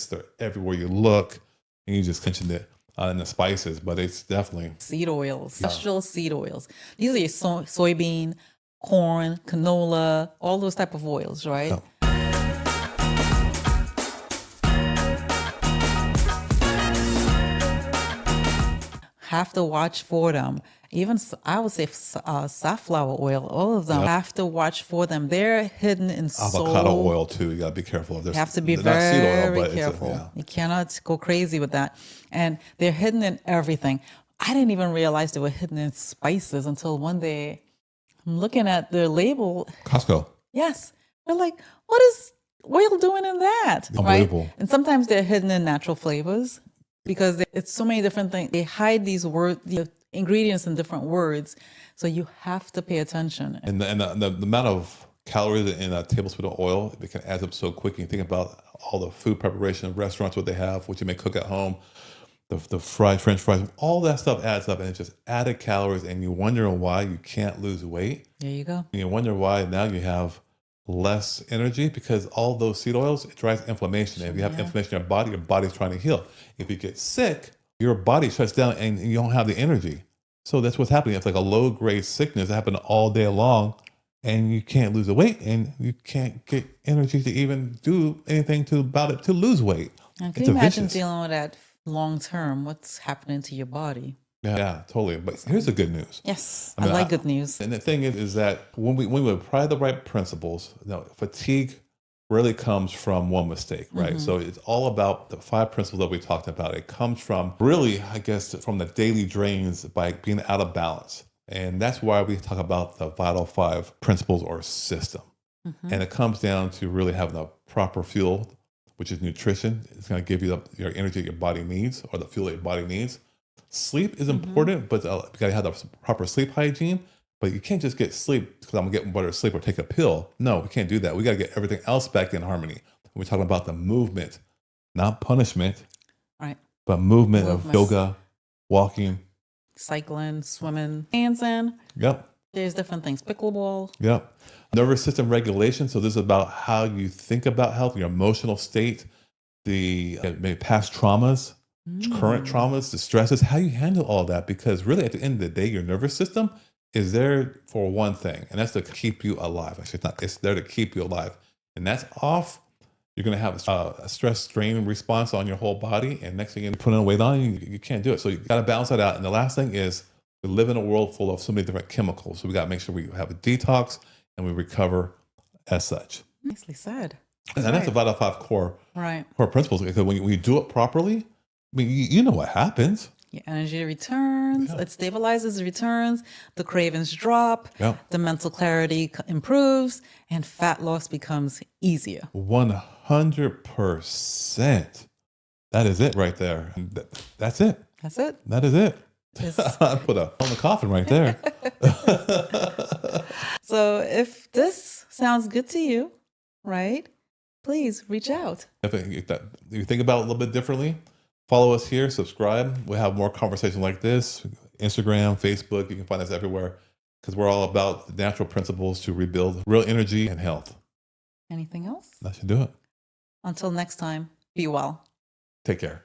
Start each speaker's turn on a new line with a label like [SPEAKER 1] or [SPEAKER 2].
[SPEAKER 1] They're everywhere you look, and you just mentioned it in the spices, but it's definitely
[SPEAKER 2] seed oils, vegetable seed oils. These are your soybean, corn, canola, all those type of oils, right?
[SPEAKER 1] Yeah.
[SPEAKER 2] Have to watch for them. Even I would say safflower oil, all of them have to watch for them. They're hidden in
[SPEAKER 1] Avocado oil too. You gotta be careful of.
[SPEAKER 2] You have to be
[SPEAKER 1] not seed oil,
[SPEAKER 2] very
[SPEAKER 1] but
[SPEAKER 2] careful. You cannot go crazy with that. And they're hidden in everything. I didn't even realize they were hidden in spices until one day I'm looking at the label.
[SPEAKER 1] Costco.
[SPEAKER 2] Yes. They're like, what is oil doing in that?
[SPEAKER 1] Unbelievable.
[SPEAKER 2] Right? And sometimes they're hidden in natural flavors because it's so many different things. They hide these the ingredients in different words. So you have to pay attention.
[SPEAKER 1] And the amount of calories in a tablespoon of oil, it can add up so quick. You think about all the food preparation restaurants, what they have, what you may cook at home, the fried French fries, all that stuff adds up, and it's just added calories, and you wonder why you can't lose weight.
[SPEAKER 2] There you go.
[SPEAKER 1] And you wonder why now you have less energy, because all those seed oils, it drives inflammation. And if you have inflammation in your body's trying to heal. If you get sick, your body shuts down and you don't have the energy. So that's what's happening. It's like a low-grade sickness that happens all day long, and you can't lose the weight, and you can't get energy to even do anything about it to lose weight.
[SPEAKER 2] And can you imagine dealing with that long-term? What's happening to your body?
[SPEAKER 1] Yeah, totally. But here's the good news.
[SPEAKER 2] Yes, I like good news.
[SPEAKER 1] And the thing is that when we apply the right principles, fatigue really comes from one mistake, right? So it's all about the 5 principles that we talked about. It comes from really, I guess, from the daily drains by being out of balance. And that's why we talk about the Vital 5 principles or system. And it comes down to really having a proper fuel, which is nutrition. It's going to give you your energy your body needs, or the fuel that your body needs. Sleep is important, but you got to have the proper sleep hygiene. But you can't just get sleep because I'm going to get better sleep or take a pill. No, we can't do that. We got to get everything else back in harmony. We're talking about the movement, not punishment,
[SPEAKER 2] right?
[SPEAKER 1] But movement of yoga, walking,
[SPEAKER 2] cycling, swimming, dancing.
[SPEAKER 1] Yep.
[SPEAKER 2] There's different things. Pickleball.
[SPEAKER 1] Yep. Nervous system regulation. So this is about how you think about health, your emotional state, the maybe past traumas, current traumas, the stresses, how you handle all that. Because really at the end of the day, your nervous system is there for one thing, and that's to keep you alive. Actually, it's there to keep you alive. And that's off, you're going to have a stress strain response on your whole body. And next thing you put on weight on, you can't do it. So you got to balance that out. And the last thing is we live in a world full of so many different chemicals. So we got to make sure we have a detox and we recover as such.
[SPEAKER 2] Nicely said.
[SPEAKER 1] And that's the Vital 5 core principles. Because when you do it properly, I mean, you know what happens.
[SPEAKER 2] Your energy returns, it stabilizes, returns, the cravings drop, the mental clarity improves, and fat loss becomes easier.
[SPEAKER 1] 100%. That is it right there. That's it.
[SPEAKER 2] That's it.
[SPEAKER 1] That is it. I put on the coffin right there.
[SPEAKER 2] So if this sounds good to you, right, please reach out.
[SPEAKER 1] If you think about it a little bit differently, follow us here, subscribe. We'll have more conversations like this. Instagram, Facebook, you can find us everywhere because we're all about the natural principles to rebuild real energy and health.
[SPEAKER 2] Anything else?
[SPEAKER 1] That should do it.
[SPEAKER 2] Until next time, be well.
[SPEAKER 1] Take care.